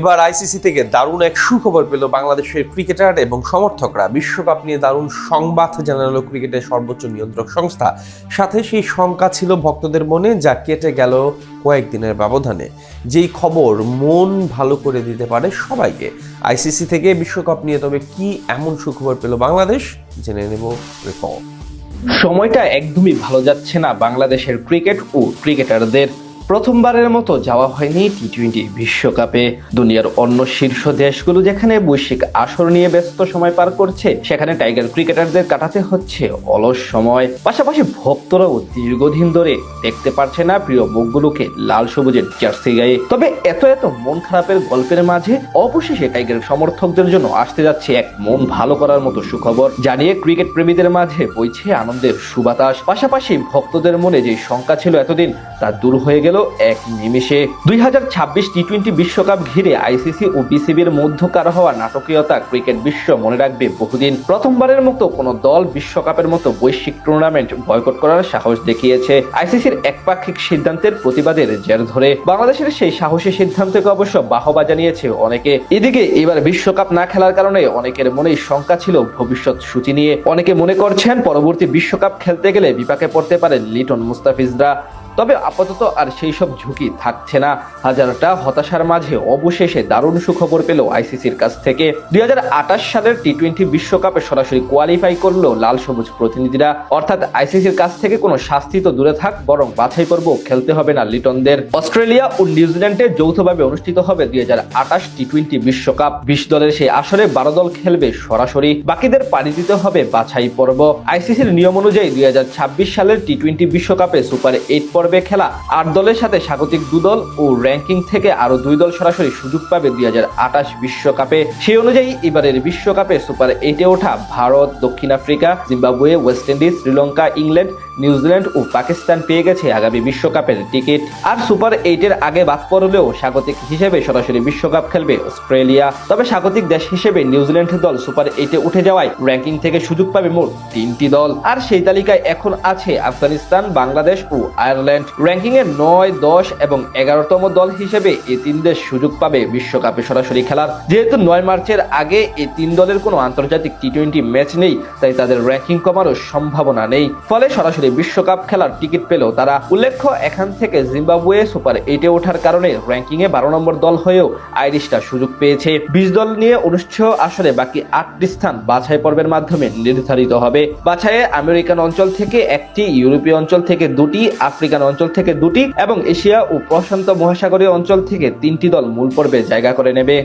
এবার আইসিসি থেকে দারুণ এক সুখবর পেল বাংলাদেশের ক্রিকেটার এবং সমর্থকরা। বিশ্বকাপ নিয়ে দারুণ সংবাদ জানালো ক্রিকেটের সর্বোচ্চ নিয়ন্ত্রক সংস্থা। সাথে সেই শঙ্কা ছিল ভক্তদের মনে, যা কেটে গেল কয়েকদিনের ব্যবধানে। যেই খবর মন ভালো করে দিতে পারে সবাইকে। আইসিসি থেকে বিশ্বকাপ নিয়ে তবে কি এমন সুখবর পেল বাংলাদেশ, জেনে নেব রিপোর্ট। সময়টা একদমই ভালো যাচ্ছে না বাংলাদেশের ক্রিকেট ও ক্রিকেটারদের। প্রথমবারের মতো যাওয়া হয়নি টি-20 বিশ্বকাপে। দুনিয়ার অন্য শীর্ষ দেশগুলো যেখানে বৈশ্বিক আসর নিয়ে ব্যস্ত সময় পার করছে, সেখানে টাইগার ক্রিকেটারদের কাটাতে হচ্ছে অলস সময়। পাশাপাশি ভক্তরাও দীর্ঘদিন ধরে দেখতে পারছে না প্রিয় মুখগুলোকে লাল সবুজের জার্সি গায়ে। তবে এত মন খারাপের গল্পের মাঝে অবশেষে টাইগার সমর্থকদের জন্য আসতে যাচ্ছে এক মন ভালো করার মতো সুখবর, জানিয়ে ক্রিকেট প্রেমীদের মাঝে বইছে আনন্দের সুবাতাস। পাশাপাশি ভক্তদের মনে যে শঙ্কা ছিল এতদিন, তা দূর হয়ে গেল এক নিমেষে। 2026 টি-20 বিশ্বকাপ ঘিরে আইসিসি ও বিসিবির মধ্যকার হওয়া নাটকীয়তা ক্রিকেট বিশ্ব মনে রাখবে বহুদিন। প্রথমবারের মতো কোনো দল বিশ্বকাপের মতো বৈশ্বিক টুর্নামেন্ট বয়কট করার সাহস দেখিয়েছে আইসিসির একপাক্ষিক সিদ্ধান্তের প্রতিবাদের জের ধরে। বাংলাদেশের সেই সাহসী সিদ্ধান্তকে অবশ্য বাহবা জানিয়েছে অনেকে। এদিকে এবার বিশ্বকাপ না খেলার কারণে অনেকের মনেই শঙ্কা ছিল ভবিষ্যৎ সূচি নিয়ে। অনেকে মনে করছেন পরবর্তী বিশ্বকাপ খেলতে গেলে বিপাকে পড়তে পারে লিটন মুস্তাফিজরা। তবে আপাতত আর সেই সব ঝুঁকি থাকছে না। হাজারটা হতাশার মাঝে অবশেষে দারুণ সুখবর পেল আইসিসির কাছ থেকে। 2028 সালের টি-20 বিশ্বকাপে সরাসরি কোয়ালিফাই করলো লাল সবুজ প্রতিনিধিরা। অর্থাৎ আইসিসির কাছ থেকে কোনো শাস্তি তো দূরে থাক, বরং বাছাই পর্ব খেলতে হবে না লিটনদের। অস্ট্রেলিয়া ও নিউজিল্যান্ডে যৌথভাবে অনুষ্ঠিত হবে 2028 টি-20 বিশ্বকাপ। 20 দলের সেই আসরে 12 দল খেলবে সরাসরি, বাকিদের পাড়ি দিতে হবে বাছাই পর্ব। আইসিসির নিয়ম অনুযায়ী 2026 সালের টি-20 বিশ্বকাপে সুপার 8 পর্বে খেলা 8 দলের সাথে স্বাগতিক 2 দল ও র্যাঙ্কিং থেকে আরো 2 দল সরাসরি সুযোগ পাবে 2028 বিশ্বকাপে। সেই অনুযায়ী এবারের বিশ্বকাপে সুপার 8-এ ওঠা ভারত, দক্ষিণ Africa, Zimbabwe, West Indies, Sri Lanka, England, New Zealand ও পাকিস্তান পেয়ে গেছে আগামী বিশ্বকাপের টিকিট। আর সুপার 8-এর আগে বাদ পড়লেও স্বাগতিক হিসেবে সরাসরি বিশ্বকাপ খেলবে অস্ট্রেলিয়া। তবে স্বাগতিক দেশ হিসেবে নিউজিল্যান্ড দল সুপার 8-এ উঠে যাওয়ায় র্যাঙ্কিং থেকে সুযোগ পাবে মোট 3টি দল। আর সেই তালিকায় এখন আছে আফগানিস্তান, বাংলাদেশ ও আয়ারল্যান্ড। র্যাঙ্কিং এ 9, 10 এবং 11তম দল হিসেবে এই 3 দেশ সুযোগ পাবে বিশ্বকাপে সরাসরি খেলার। যেহেতু 9 মার্চের আগে এই 3 দলের কোনো আন্তর্জাতিক টি-20 ম্যাচ নেই, তাই তাদের র্যাঙ্কিং কমারও সম্ভাবনা নেই। ফলে সরাসরি বিশ্বকাপ খেলার টিকিট পেল তারা। উল্লেখ্য, এখান থেকে জিম্বাবুয়ে সুপার 8-এ ওঠার কারণে র্যাঙ্কিং এ 12 নম্বর দল হয়েও আইরিশরা সুযোগ পেয়েছে। 20 দল নিয়ে অনুষ্ঠেয় আসরে বাকি 8টি স্থান বাছাই পর্বের মাধ্যমে নির্ধারিত হবে। বাছাইয়ে আমেরিকান অঞ্চল থেকে 1টি, ইউরোপীয় অঞ্চল থেকে 2টি, আফ্রিকান অঞ্চল থেকে 2টি এবং এশিয়া ও প্রশান্ত মহাসাগরীয় অঞ্চল থেকে 3টি দল মূল পর্বে জায়গা করে নেবে।